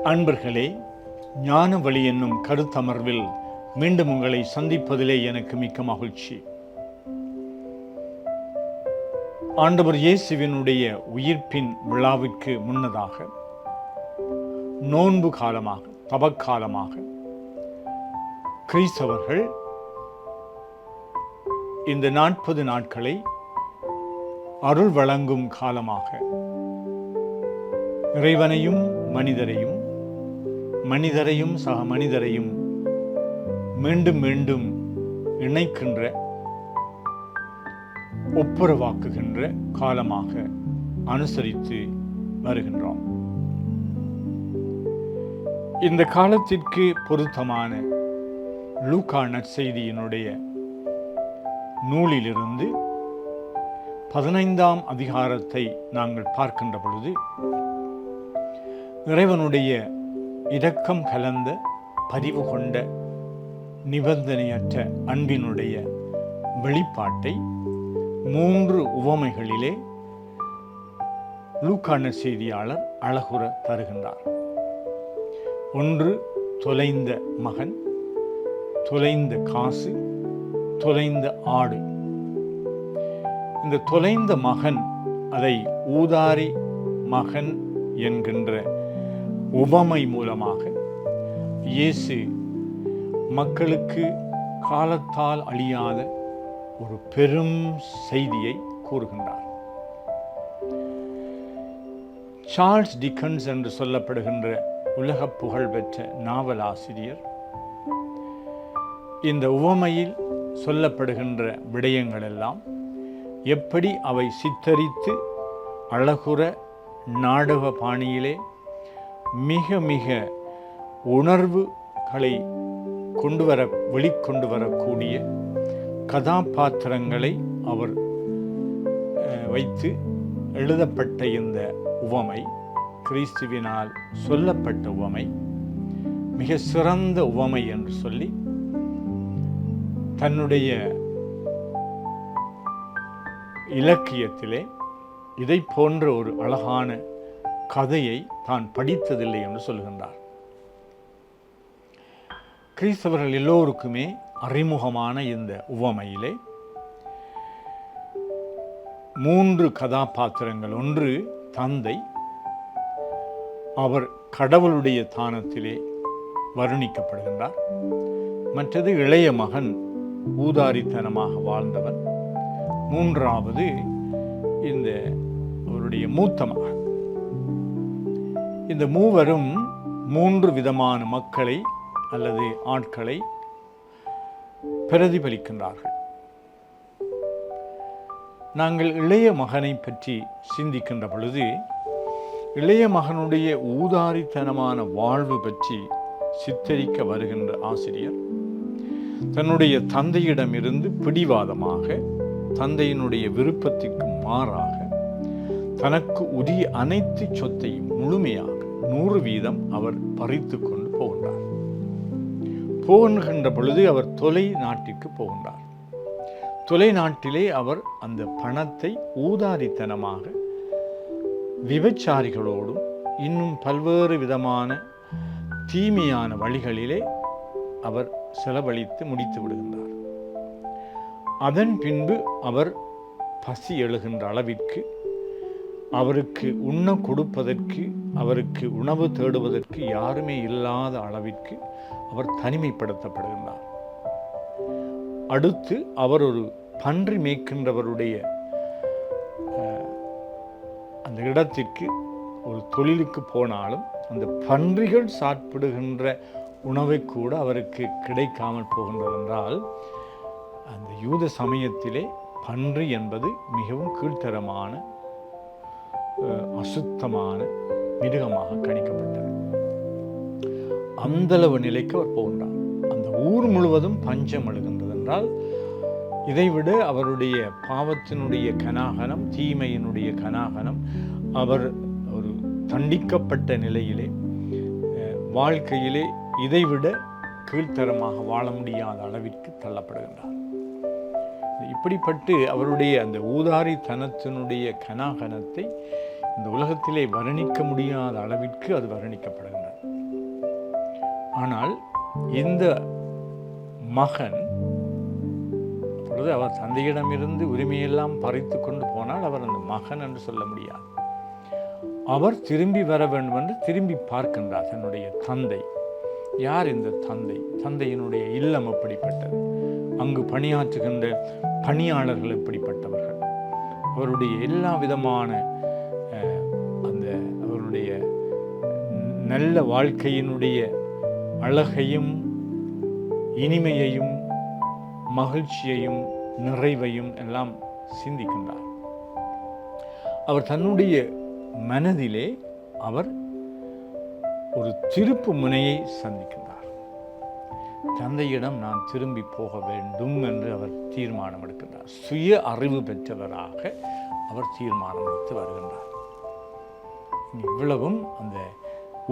அன்பர்களே, ஞான வழி என்னும் கருத்தமர்வில் மீண்டும் உங்களை சந்திப்பதிலே எனக்கு மிக்க மகிழ்ச்சி. ஆண்டவர் இயேசுவினுடைய உயிர்ப்பின் விழாவிற்கு முன்னதாக நோன்பு காலமாக, தவக்காலமாக கிறிஸ்தவர்கள் இந்த 40 நாட்களை அருள் வழங்கும் காலமாக இறைவனையும் மனிதரையும், மனிதரையும் சக மனிதரையும் மீண்டும் மீண்டும் இணைக்கின்ற, ஒப்புரவாக்குகின்ற காலமாக அனுசரித்து வருகின்றோம். இந்த காலத்திற்கு பொருத்தமான லூக்கா நற்செய்தியினுடைய நூலிலிருந்து 15ஆம் அதிகாரத்தை நாங்கள் பார்க்கின்ற பொழுது, இறைவனுடைய இரக்கம் கலந்த, பரிவு கொண்ட, நிபந்தனையற்ற அன்பினுடைய வெளிப்பாட்டை 3 உவமைகளிலே லூக்கா நற்செய்தியாளர் அழகுற தருகின்றார். ஒன்று, தொலைந்த மகன், தொலைந்த காசு, தொலைந்த ஆடு. இந்த தொலைந்த மகன், அதை ஊதாரி மகன் என்கின்ற உவமை மூலமாக இயேசு மக்களுக்கு காலத்தால் அழியாத ஒரு பெரும் செய்தியை கூறுகின்றார். சார்ல்ஸ் டிக்கன்ஸ் என்று சொல்லப்படுகின்ற உலக புகழ்பெற்ற நாவலாசிரியர் இந்த உவமையில் சொல்லப்படுகின்ற விடயங்கள் எல்லாம் எப்படி அவை சித்தரித்து அழகுற நாடக பாணியிலே மிக மிக உணர்வுகளை வெளிக்கொண்டு வரக்கூடிய கதாபாத்திரங்களை அவர் வைத்து எழுதப்பட்ட இந்த உவமை, கிறிஸ்துவினால் சொல்லப்பட்ட உவமை, மிக சிறந்த உவமை என்று சொல்லி தன்னுடைய இலக்கியத்திலே இதை போன்ற ஒரு அழகான கதையை தான் படித்ததில்லை என்று சொல்கின்றார். கிறிஸ்தவர்கள் எல்லோருக்குமே அறிமுகமான இந்த உவமையிலே 3 கதாபாத்திரங்கள். ஒன்று தந்தை, அவர் கடவுளுடைய தானத்திலே வருணிக்கப்படுகின்றார். மற்றது இளைய மகன், ஊதாரித்தனமாக வாழ்ந்தவன். மூன்றாவது இந்த அவருடைய மூத்த மகன். இந்த மூவரும் 3 விதமான மக்களை அல்லது ஆட்களை பிரதிபலிக்கின்றார்கள். நாங்கள் இளைய மகனை பற்றி சிந்திக்கின்ற பொழுது, இளைய மகனுடைய ஊதாரித்தனமான வாழ்வு பற்றி சித்தரிக்க வருகின்ற ஆசிரியர் தன்னுடைய தந்தையிடமிருந்து பிடிவாதமாக, தந்தையினுடைய விருப்பத்திற்கு மாறாக தனக்கு உரிய அனைத்து சொத்தையும் முழுமையாக 100% அவர் பறித்து கொண்டு போகின்ற பொழுது அவர் தொலை நாட்டிற்கு போகின்றார். தொலை நாட்டிலே அவர் அந்த பணத்தை ஊதாரித்தனமாக விபச்சாரிகளோடும் இன்னும் பல்வேறு விதமான தீமையான வழிகளிலே அவர் செலவழித்து முடித்து விடுகின்றார். அதன் பின்பு அவர் பசி எழுகின்ற அளவிற்கு, அவருக்கு உண்ண கொடுப்பதற்கு, அவருக்கு உணவு தேடுவதற்கு யாருமே இல்லாத அளவிற்கு அவர் தனிமைப்படுத்தப்படுகின்றார். அடுத்து அவர் ஒரு பன்றி மேய்க்கின்றவருடைய அந்த இடத்திற்கு ஒரு தொழிலுக்கு போனாலும் அந்த பன்றிகள் சாப்பிடுகின்ற உணவை கூட அவருக்கு கிடைக்காமல் போகின்றது என்றால், அந்த யூத சமயத்திலே பன்றி என்பது மிகவும் கீழ்த்தரமான, அசுத்தமான மிருகமாக கணிக்கப்பட்டது. அந்தளவு நிலைக்கு அவர் போகின்றார். அந்த ஊர் முழுவதும் பஞ்சம் எழுகின்றது என்றால், இதைவிட அவருடைய பாவத்தினுடைய கனாகனம், தீமையினுடைய கனாகனம், அவர் ஒரு தண்டிக்கப்பட்ட நிலையிலே வாழ்க்கையிலே இதைவிட கீழ்த்தரமாக வாழ முடியாத அளவிற்கு தள்ளப்படுகின்றார். இப்படிப்பட்டு அவருடைய அந்த ஊதாரித்தனத்தினுடைய கனாகனத்தை இந்த உலகத்திலே வர்ணிக்க முடியாத அளவிற்கு அது வர்ணிக்கப்படுகின்றது. ஆனால் இந்த மகன் அப்பொழுது அவர் தந்தையிடமிருந்து உரிமையெல்லாம் பறித்து கொண்டு போனால் அவர் அந்த மகன் என்று சொல்ல முடியாது. அவர் திரும்பி வர வேண்டும் என்று திரும்பி பார்க்கின்றார் தன்னுடைய தந்தை. யார் இந்த தந்தை? தந்தையினுடைய இல்லம் எப்படிப்பட்டது? அங்கு பணியாற்றுகின்ற பணியாளர்கள் எப்படிப்பட்டவர்கள்? அவருடைய எல்லா விதமான அந்த அவருடைய நல்ல வாழ்க்கையினுடைய அழகையும் இனிமையையும் மகிழ்ச்சியையும் நிறைவையும் எல்லாம் சிந்திக்கின்றார். அவர் தன்னுடைய மனதிலே அவர் ஒரு திருப்பு முனையை சந்திக்கின்றார். தந்தையிடம் நான் திரும்பி போக வேண்டும் என்று அவர் தீர்மானம் எடுக்கின்றார். சுய அறிவு பெற்றவராக அவர் தீர்மானம் எடுத்து வருகின்றார். இவ்வளவும் அந்த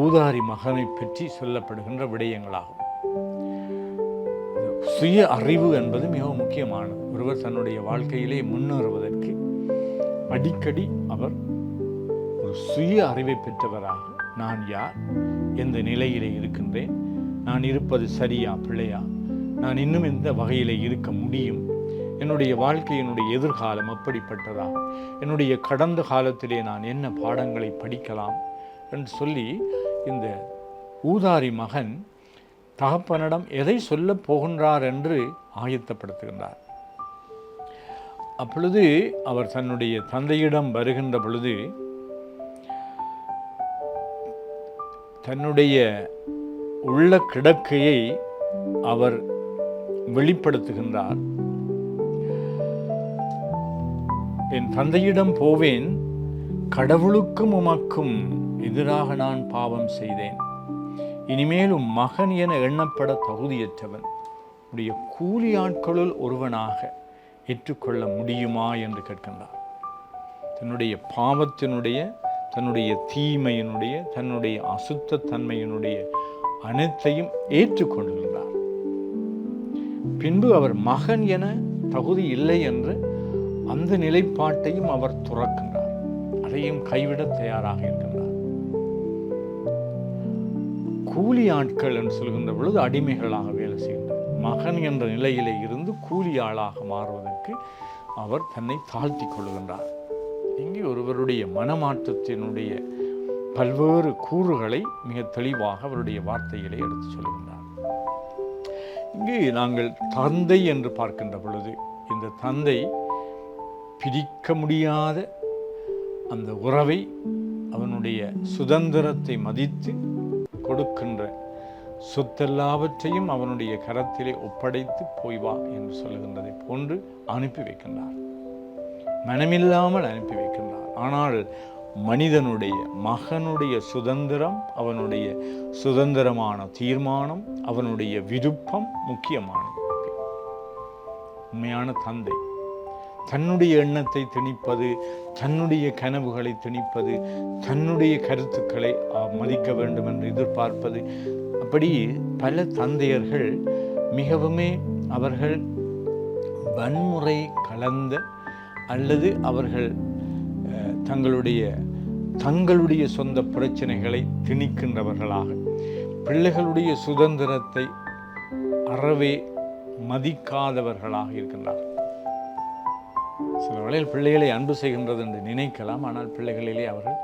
ஊதாரி மகனை பற்றி சொல்லப்படுகின்ற விடயங்களாகும். சுய அறிவு என்பது மிகவும் முக்கியமானது. ஒருவர் தன்னுடைய வாழ்க்கையிலே முன்னேறுவதற்கு அடிக்கடி அவர் ஒரு சுய அறிவை பெற்றவராக, நான் யார், எந்த நிலையிலே இருக்கின்றேன், நான் இருப்பது சரியா பிழையா, நான் இன்னும் எந்த வகையிலே இருக்க முடியும், என்னுடைய வாழ்க்கையினுடைய எதிர்காலம் எப்படிப்பட்டதா, என்னுடைய கடந்த காலத்திலே நான் என்ன பாடங்களை படிக்கலாம் என்று சொல்லி இந்த ஊதாரி மகன் தகப்பனிடம் எதை சொல்ல போகின்றார் என்று ஆயத்தப்படுத்துகின்றார். அப்பொழுது அவர் தன்னுடைய தந்தையிடம் வருகின்ற பொழுது தன்னுடைய உள்ள கிடக்கையை அவர் வெளிப்படுத்துகின்றார். என் தந்தையிடம் போவேன், கடவுளுக்கும் உமக்கும் எதிராக நான் பாவம் செய்தேன், இனிமேலும் மகன் என எண்ணப்பட தகுதியற்றவன், உடைய கூலி ஆட்களுள் ஒருவனாக ஏற்றுக்கொள்ள முடியுமா என்று கேட்கின்றார். தன்னுடைய பாவத்தினுடைய, தன்னுடைய தீமையினுடைய, தன்னுடைய அசுத்தத்தன்மையினுடைய அனைத்தையும் ஏற்றுக்கொள்கின்றார். பின்பு அவர் மகன் என தகுதி இல்லை என்று அந்த நிலைப்பாட்டையும் அவர் துறக்கின்றார். அதையும் கைவிட தயாராக இருக்கின்றார். கூலி ஆட்கள் என்று சொல்கின்ற பொழுது அடிமைகளாக வேலை செய்கின்றார். மகன் என்ற நிலையிலே இருந்து கூலி ஆளாக மாறுவதற்கு அவர் தன்னை தாழ்த்தி கொள்கின்றார். இங்கே ஒருவருடைய மனமாற்றத்தினுடைய பல்வேறு கூறுகளை மிக தெளிவாக அவருடைய வார்த்தையிலே எடுத்து சொல்கின்றார். இங்கே நாங்கள் தந்தை என்று பார்க்கின்ற பொழுது இந்த தந்தை பிரிக்க முடியாத அந்த உறவை, அவனுடைய சுதந்திரத்தை மதித்து கொடுக்கின்ற சொத்தெல்லாவற்றையும் அவனுடைய கரத்திலே ஒப்படைத்து போய் வா என்று சொல்லுகின்றதை போன்று அனுப்பி வைக்கின்றார். மனமில்லாமல் அனுப்பி வைக்கின்றார். ஆனால் மனிதனுடைய மகனுடைய சுதந்திரம், அவனுடைய சுதந்திரமான தீர்மானம், அவனுடைய விருப்பம் முக்கியமானது. உண்மையான தந்தை தன்னுடைய எண்ணத்தை திணிப்பது, தன்னுடைய கனவுகளை திணிப்பது, தன்னுடைய கருத்துக்களை மதிக்க வேண்டும் என்று எதிர்பார்ப்பது, அப்படி பல தந்தையர்கள் மிகவுமே அவர்கள் வன்முறை கலந்த அல்லது அவர்கள் தங்களுடைய சொந்த பிரச்சனைகளை திணிக்கின்றவர்களாக, பிள்ளைகளுடைய சுதந்திரத்தை அறவே மதிக்காதவர்களாக இருக்கின்றார்கள். சில வேளையில் பிள்ளைகளை அன்பு செய்கின்றது என்று நினைக்கலாம். ஆனால் பிள்ளைகளிலே அவர்கள்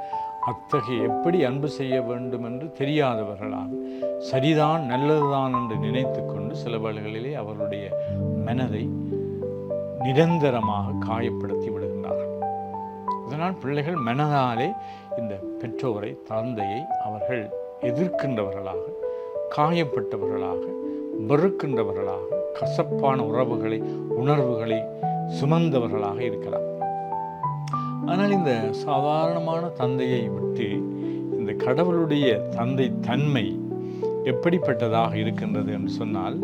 அத்தகைய எப்படி அன்பு செய்ய வேண்டும் என்று தெரியாதவர்களாக, சரிதான் நல்லதுதான் என்று நினைத்து கொண்டு சில வேளைகளிலே அவர்களுடைய மனதை நிரந்தரமாக காயப்படுத்தி விடுகின்றார்கள். இதனால் பிள்ளைகள் மனதாலே இந்த பெற்றோரை, தந்தையை அவர்கள் எதிர்க்கின்றவர்களாக, காயப்பட்டவர்களாக, வெறுக்கின்றவர்களாக, கசப்பான உணர்வுகளை சுமந்தவர்களாக இருக்கலாம். ஆனால் இந்த சாதாரணமான தந்தையை விட்டு இந்த கடவுளுடைய தந்தை தன்மை எப்படிப்பட்டதாக இருக்கின்றது என்று சொன்னால்,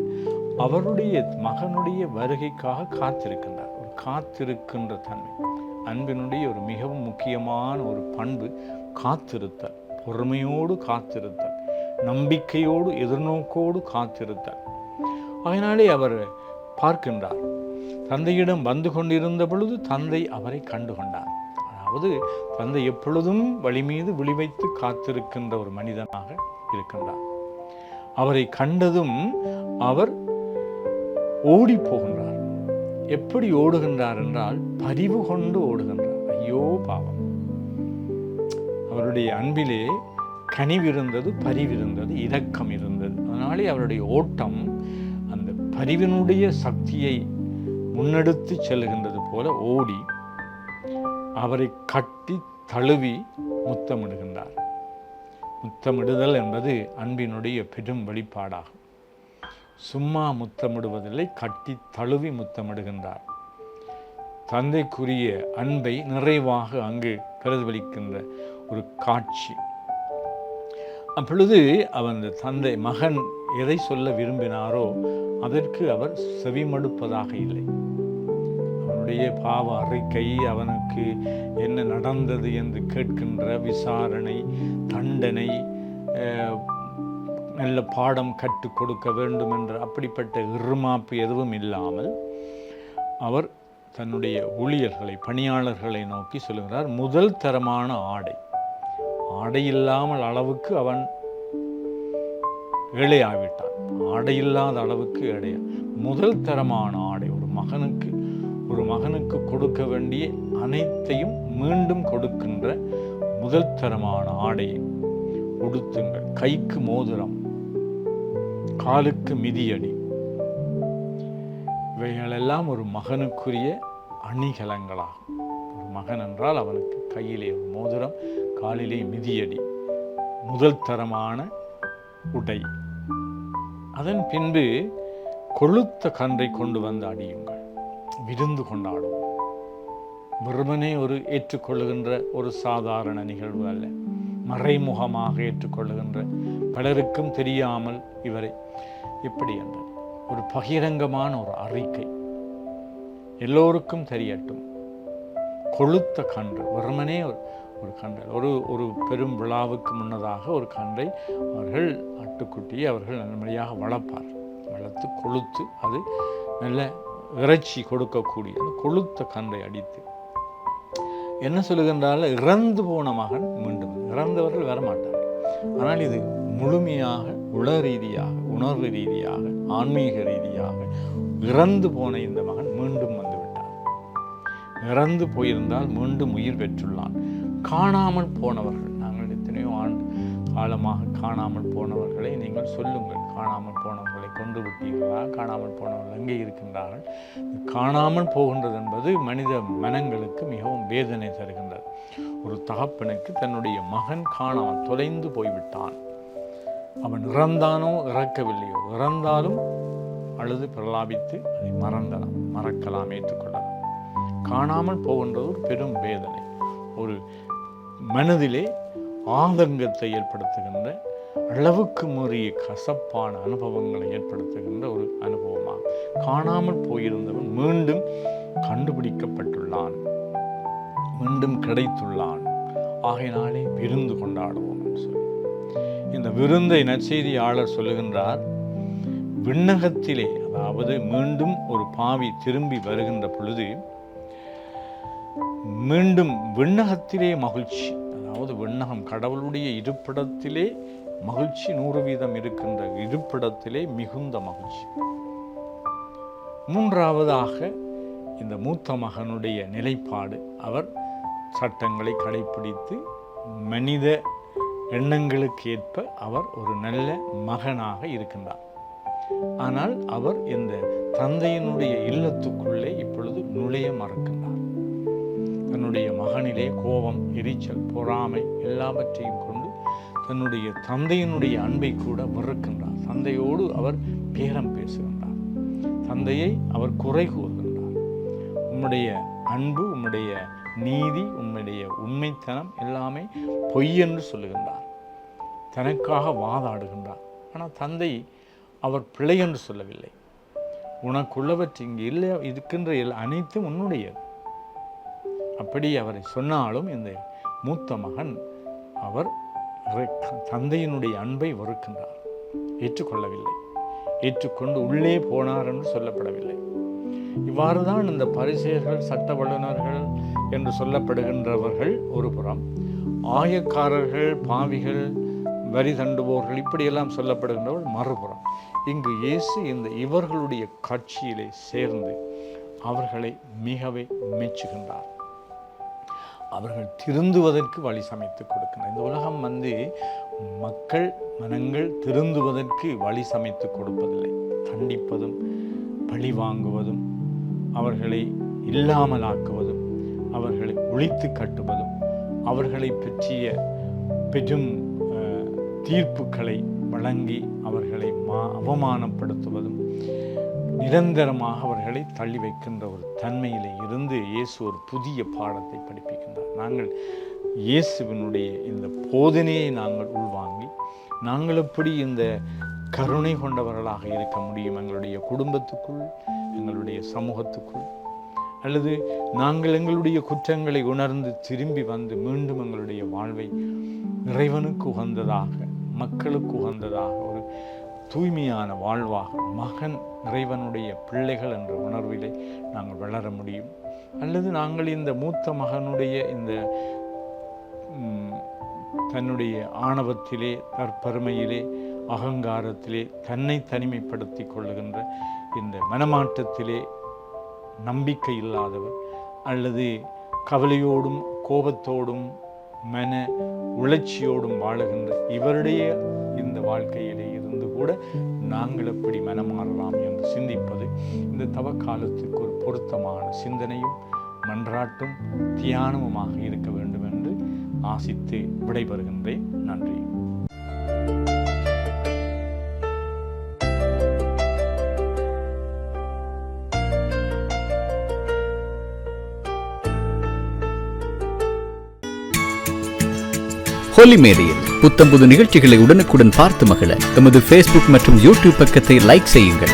அவருடைய மகனுடைய வருகைக்காக காத்திருக்கின்றார். ஒரு காத்திருக்கின்ற தன்மை, அன்பினுடைய ஒரு மிகவும் முக்கியமான ஒரு பண்பு காத்திருத்தல், பொறுமையோடு காத்திருத்தல், நம்பிக்கையோடு எதிர்நோக்கோடு காத்திருத்தல். அதனாலே அவர் பார்க்கின்றார், தந்தையிடம் வந்து கொண்டிருந்த பொழுது தந்தை அவரை கண்டு கொண்டார். அதாவது தந்தை எப்பொழுதும் வழி மீது விழி வைத்து காத்திருக்கின்ற ஒரு மனிதனாக இருக்கின்றார். அவரை கண்டதும் அவர் ஓடி போகின்றார். எப்படி ஓடுகின்றார் என்றால் பரிவு கொண்டு ஓடுகின்றார். ஐயோ பாவம், அவருடைய அன்பிலே கனிவிருந்தது, பரிவிருந்தது, இரக்கம் இருந்தது. அதனாலே அவருடைய ஓட்டம் அந்த பரிவினுடைய சக்தியை முன்னெடுத்து செல்கின்றது போல ஓடி அவரை கட்டி தழுவி முத்தமிடுகின்றார். முத்தமிடுதல் என்பது அன்பினுடைய பெரும் வெளிப்பாடாகும். சும்மா முத்தமிடுவதில்லை, கட்டி தழுவி முத்தமிடுகின்றார். தந்தைக்குரிய அன்பை நிறைவாக அங்கு பிரதிபலிக்கின்ற ஒரு காட்சி. அப்பொழுது அவன் தந்தை மகன் எதை சொல்ல விரும்பினாரோ அதற்கு அவர் செவிமடுப்பதாக இல்லை. அவனுடைய பாவ அறிக்கை, அவனுக்கு என்ன நடந்தது என்று கேட்கின்ற விசாரணை, தண்டனை, நல்ல பாடம் கற்றுக் கொடுக்க வேண்டும் என்ற அப்படிப்பட்ட இருமாப்பு எதுவும் இல்லாமல் அவர் தன்னுடைய ஊழியர்களை, பணியாளர்களை நோக்கி சொல்லுகிறார், முதல் தரமான ஆடை இல்லாமல் அளவுக்கு அவன் ஏழையாவிட்டான். ஆடை இல்லாத அளவுக்கு ஏழையா. முதல் தரமான ஆடை, ஒரு மகனுக்கு கொடுக்க வேண்டிய அனைத்தையும் மீண்டும் கொடுக்கின்ற முதல் தரமான ஆடையை உடுத்துங்கள். கைக்கு மோதிரம், காலுக்கு மிதியடி, இவைகளெல்லாம் ஒரு மகனுக்குரிய அணிகலங்களாகும். ஒரு மகன் என்றால் அவனுக்கு கையிலே ஒரு மோதிரம், காலிலே மிதியடி, முதல் தரமான உடை. அதன் பின்பு கொழுத்த கன்றை கொண்டு வந்து அடியுங்கள், விருந்து கொண்டாடுவோம். வெறுமனே ஒரு ஏற்றுக்கொள்ளுகின்ற ஒரு சாதாரண நிகழ்வு அல்ல, மறைமுகமாக ஏற்றுக்கொள்ளுகின்ற, பலருக்கும் தெரியாமல் இவரை எப்படி என்றது ஒரு பகிரங்கமான ஒரு அறிக்கை, எல்லோருக்கும் தெரியட்டும். கொழுத்த கன்று, வெறுமனே ஒரு கன்றை, ஒரு பெரும் விழாவுக்கு முன்னதாக ஒரு கன்றை அவர்கள், ஆட்டுக்குட்டியை அவர்கள் நல்லபடியாக வளர்த்து கொழுத்து அது நல்ல இறைச்சி கொடுக்கக்கூடிய கொழுத்த கன்றை அடித்து என்ன சொல்லுகின்றால், இறந்து போன மகன் மீண்டும், இறந்தவர்கள் வரமாட்டார். ஆனால் இது முழுமையாக உள ரீதியாக, உணர்வு ரீதியாக, ஆன்மீக ரீதியாக இறந்து போன இந்த மகன் மீண்டும் வந்து விட்டார். இறந்து போயிருந்தால் மீண்டும் உயிர் பெற்றுள்ளான். காணாமல் போனவர்கள், நாங்கள் எத்தனையோ ஆண்டு காலமாக காணாமல் போனவர்களை நீங்கள் சொல்லுங்கள். காணாமல் போனவர்களை கொண்டு விட்டீர்களா? காணாமல் போனவர்கள் எங்கே இருக்கின்றார்கள்? காணாமல் போகின்றது என்பது மனித மனங்களுக்கு மிகவும் வேதனை தருகின்றது. ஒரு தகப்பனுக்கு தன்னுடைய மகன் காணாமல் தொலைந்து போய்விட்டான், அவன் இறந்தானோ இறக்கவில்லையோ, இறந்தாலும் அழுது பிரலாபித்து அதை மறக்கலாம், ஏற்றுக்கொள்ளலாம். காணாமல் போகின்றது ஒரு பெரும் வேதனை, ஒரு மனதிலே ஆதங்கத்தை ஏற்படுத்துகின்ற, அளவுக்கு மீறிய கசப்பான அனுபவங்களை ஏற்படுத்துகின்ற ஒரு அனுபவமாகும். காணாமல் போயிருந்தவன் மீண்டும் கண்டுபிடிக்கப்பட்டுள்ளான், மீண்டும் கிடைத்துள்ளான். ஆகையினாலே விருந்து கொண்டாடுவோம் என்று சொல்லி இந்த விருந்தை நற்செய்தியாளர் சொல்லுகின்றார். விண்ணகத்திலே, அதாவது மீண்டும் ஒரு பாவி திரும்பி வருகின்ற பொழுது மீண்டும் விண்ணகத்திலே மகிழ்ச்சி, அதாவது விண்ணகம் கடவுளுடைய இருப்பிடத்திலே மகிழ்ச்சி 100% இருக்கின்ற இருப்பிடத்திலே மிகுந்த மகிழ்ச்சி. மூன்றாவதாக இந்த மூத்த மகனுடைய நிலைப்பாடு, அவர் சட்டங்களை கடைப்பிடித்து மனித எண்ணங்களுக்கு ஏற்ப அவர் ஒரு நல்ல மகனாக இருக்கின்றார். ஆனால் அவர் இந்த தந்தையினுடைய இல்லத்துக்குள்ளே இப்பொழுது நுழைய மறக்கின்றார். தன்னுடைய மகனிலே கோபம், எரிச்சல், பொறாமை எல்லாவற்றையும் கொண்டு தன்னுடைய தந்தையினுடைய அன்பை கூட வெறுக்கின்றார். தந்தையோடு அவர் பேரம் பேசுகின்றார், தந்தையை அவர் குறை கூறுகின்றார். உம்முடைய அன்பு, உம்முடைய நீதி, உம்முடைய உண்மைத்தனம் எல்லாமே பொய் என்று சொல்லுகின்றார். தனக்காக வாதாடுகின்றார். ஆனால் தந்தை அவர் பிழை என்று சொல்லவில்லை. உனக்குள்ளவற்றை இங்கு இல்லை, இருக்கின்ற அனைத்தும் உன்னுடையது. அப்படி அவரை சொன்னாலும் இந்த மூத்த மகன் அவர் தந்தையினுடைய அன்பை வெறுக்கின்றார், ஏற்றுக்கொள்ளவில்லை. ஏற்றுக்கொண்டு உள்ளே போனார் என்று சொல்லப்படவில்லை. இவ்வாறு தான் இந்த பரிசேயர்கள், சட்ட வல்லுநர்கள் என்று சொல்லப்படுகின்றவர்கள் ஒரு புறம், ஆயக்காரர்கள், பாவிகள், வரி தண்டுபவர்கள் இப்படியெல்லாம் சொல்லப்படுகின்றவர்கள் மறுபுறம். இங்கு இயேசு இவர்களுடைய கட்சியிலே சேர்ந்து அவர்களை மிகவே மெச்சுகின்றார். அவர்கள் திருந்துவதற்கு வழி சமைத்து கொடுக்கின்றனர். இந்த உலகம் மக்கள் மனங்கள் திருந்துவதற்கு வழி சமைத்து கொடுப்பதில்லை. தண்டிப்பதும் பழி வாங்குவதும் அவர்களை இல்லாமலாக்குவதும் அவர்களை ஒழித்து கட்டுவதும் அவர்களை பற்றிய பெரும் தீர்ப்புகளை வழங்கி அவர்களை அவமானப்படுத்துவதும் நிரந்தரமாக அவர்களை தள்ளி வைக்கின்ற ஒரு தன்மையிலே இருந்து இயேசு ஒரு புதிய பாடத்தை படிப்பிக்கின்றார். நாங்கள் இயேசுவினுடைய இந்த போதனையை நாங்கள் உள்வாங்கி நாங்கள் எப்படி இந்த கருணை கொண்டவர்களாக இருக்க முடியும் எங்களுடைய குடும்பத்துக்குள், எங்களுடைய சமூகத்துக்குள், அல்லது நாங்கள் எங்களுடைய குற்றங்களை உணர்ந்து திரும்பி வந்து மீண்டும் எங்களுடைய வாழ்வை இறைவனுக்கு உகந்ததாக, மக்களுக்கு உகந்ததாக, ஒரு தூய்மையான வாழ்வாக, மகன் இறைவனுடைய பிள்ளைகள் என்ற உணர்விலே நாங்கள் வளர முடியும். அல்லது நாங்கள் இந்த மூத்த மகனுடைய இந்த தன்னுடைய ஆணவத்திலே, தற்பெருமையிலே, அகங்காரத்திலே தன்னை தனிமைப்படுத்தி கொள்ளுகின்ற இந்த மனமாற்றத்திலே நம்பிக்கை இல்லாதவர், அல்லது கவலையோடும் கோபத்தோடும் மன உளைச்சியோடும் வாழுகின்ற இவருடைய இந்த வாழ்க்கையிலே இருந்து கூட நாங்கள் எப்படி மனமாறலாம் என்று சிந்திப்பது இந்த தவக்காலத்துக்கு ஒரு பொருத்தமான சிந்தனையும் மன்றாட்டும் தியானமுமாக இருக்க வேண்டும் என்று ஆசித்து விடைபெறுகின்றேன். நன்றி. ஹோலி மேரியில் புத்தம்புது நிகழ்ச்சிகளை உடனுக்குடன் பார்த்து மகிழ எமது Facebook மற்றும் YouTube பக்கத்தை லைக் செய்யுங்கள்.